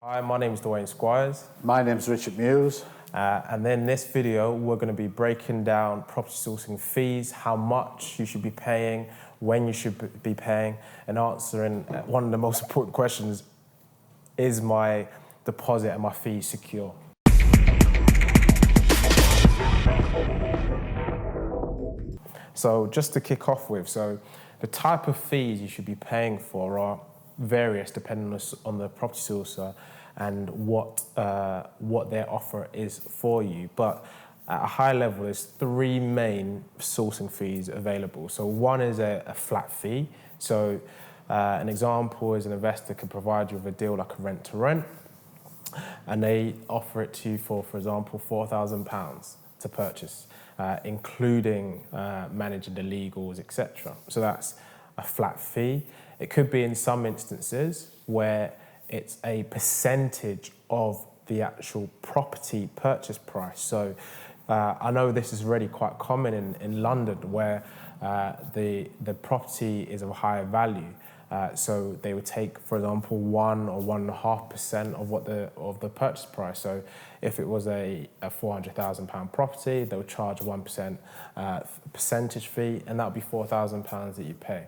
Hi, my name is Dwayne Squires. My name's Richard Muse. And in this video, we're going to be breaking down property sourcing fees, how much you should be paying, when you should be paying, and answering one of the most important questions, is my deposit and my fees secure? So just to kick off with, the type of fees you should be paying for are various depending on the property sourcer and what their offer is for you. But at a high level, there's three main sourcing fees available. So one is a flat fee. So an example is an investor can provide you with a deal like a rent to rent, and they offer it to you for example, £4,000 to purchase, including managing the legals, etc. So that's a flat fee. It could be in some instances where it's a percentage of the actual property purchase price. So I know this is really quite common in London, where the property is of higher value. So they would take, for example, 1 or 1.5% of the purchase price. So if it was a £400,000 property, they would charge 1% percentage fee, and that would be £4,000 that you pay.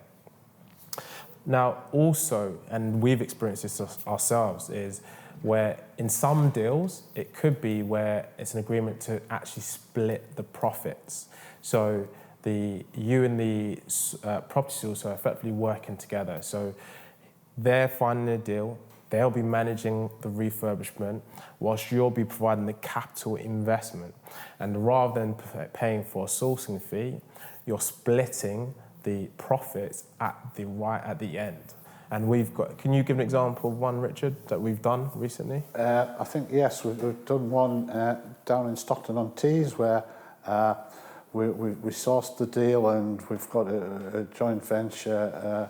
Now, also, and we've experienced this ourselves, is where in some deals, it could be where it's an agreement to actually split the profits. So you and the property source are effectively working together. So they're finding a deal, they'll be managing the refurbishment, whilst you'll be providing the capital investment. And rather than paying for a sourcing fee, you're splitting the profits at the end. And we've got, can you give an example of one, Richard, that we've done recently? I think, yes, we've done one down in Stockton-on-Tees where we sourced the deal, and we've got a joint venture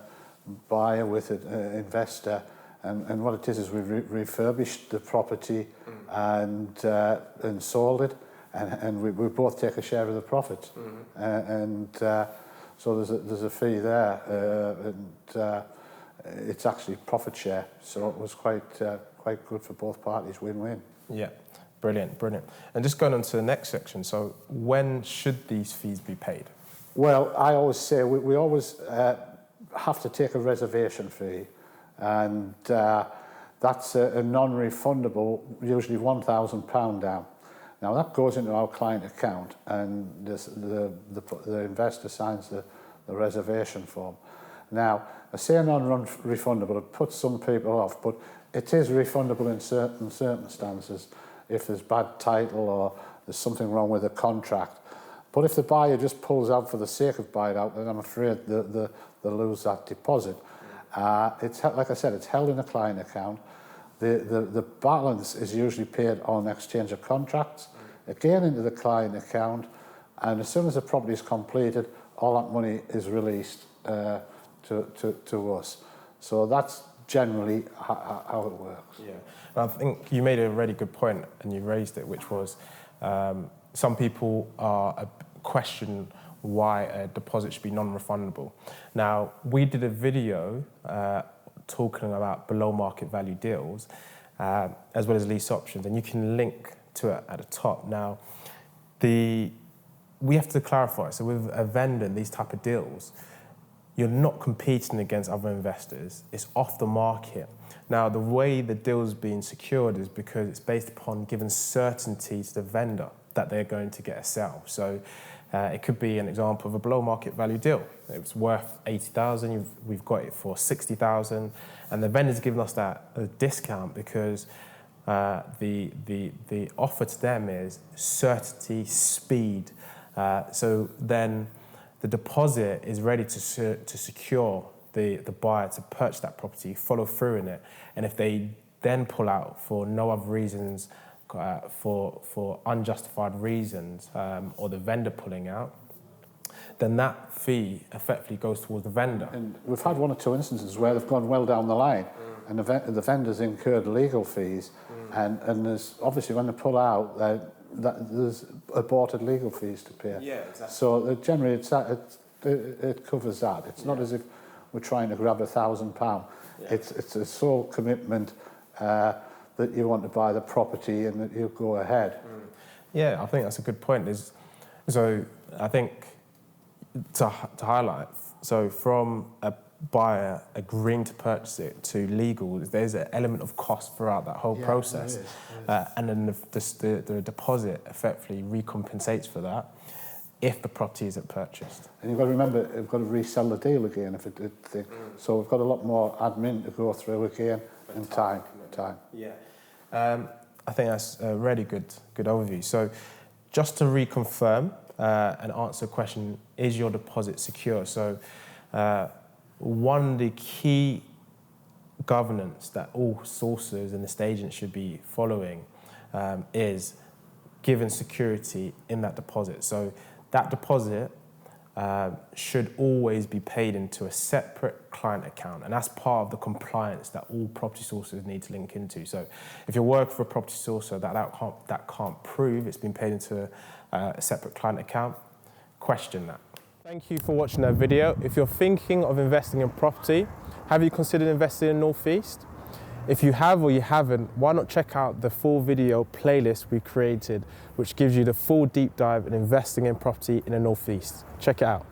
buyer with an investor. And what it is we've refurbished the property and sold it, and we both take a share of the profits. So there's a fee there, and it's actually profit share. So it was quite good for both parties, win-win. Yeah, brilliant. And just going on to the next section, so when should these fees be paid? Well, I always say we always have to take a reservation fee, and that's a non-refundable, usually £1,000 down. Now that goes into our client account, and the investor signs the reservation form. Now, I say non-refundable, it puts some people off, but it is refundable in certain circumstances if there's bad title or there's something wrong with the contract. But if the buyer just pulls out for the sake of buying out, then I'm afraid they'll lose that deposit. It's like I said, it's held in a client account. The balance is usually paid on exchange of contracts, again into the client account, and as soon as the property is completed, all that money is released to us. So that's generally how it works. Yeah, and I think you made a really good point, and you raised it, which was some people question why a deposit should be non-refundable. Now, we did a video talking about below market value deals, as well as lease options, and you can link to it at the top. Now, we have to clarify, so with a vendor in these type of deals, you're not competing against other investors, it's off the market. Now, the way the deal's being secured is because it's based upon giving certainty to the vendor that they're going to get a sale. So it could be an example of a below market value deal. It was worth 80,000, we've got it for 60,000, and the vendor's given us that discount because the offer to them is certainty, speed. So then the deposit is ready to secure the buyer to purchase that property, follow through in it, and if they then pull out for no other reasons, for unjustified reasons, or the vendor pulling out, then that fee effectively goes towards the vendor. And we've had one or two instances where they've gone well down the line, and the vendor's incurred legal fees, and there's obviously when they pull out, there's aborted legal fees to pay. Yeah, exactly. So generally it covers that. It's not as if we're trying to grab £1,000. Yeah. It's a sole commitment that you want to buy the property and that you go ahead. Yeah, I think that's a good point. So I think to highlight, so from a buyer agreeing to purchase it to legal, there's an element of cost throughout that whole process. There is. And then the deposit effectively recompensates for that if the property isn't purchased. And you've got to remember, you've got to resell the deal again if it did thing. So we've got a lot more admin to go through again and time. Yeah. I think that's a really good overview. So just to reconfirm and answer the question, is your deposit secure? So one of the key governance that all sources and estate agents should be following is giving security in that deposit. So that deposit should always be paid into a separate client account, and that's part of the compliance that all property sources need to link into. So if you're working for a property sourcer that can't prove it's been paid into a separate client account, question that. Thank you for watching that video. If you're thinking of investing in property, have you considered investing in North East? If you have or you haven't, why not check out the full video playlist we created, which gives you the full deep dive in investing in property in the North East. Check it out.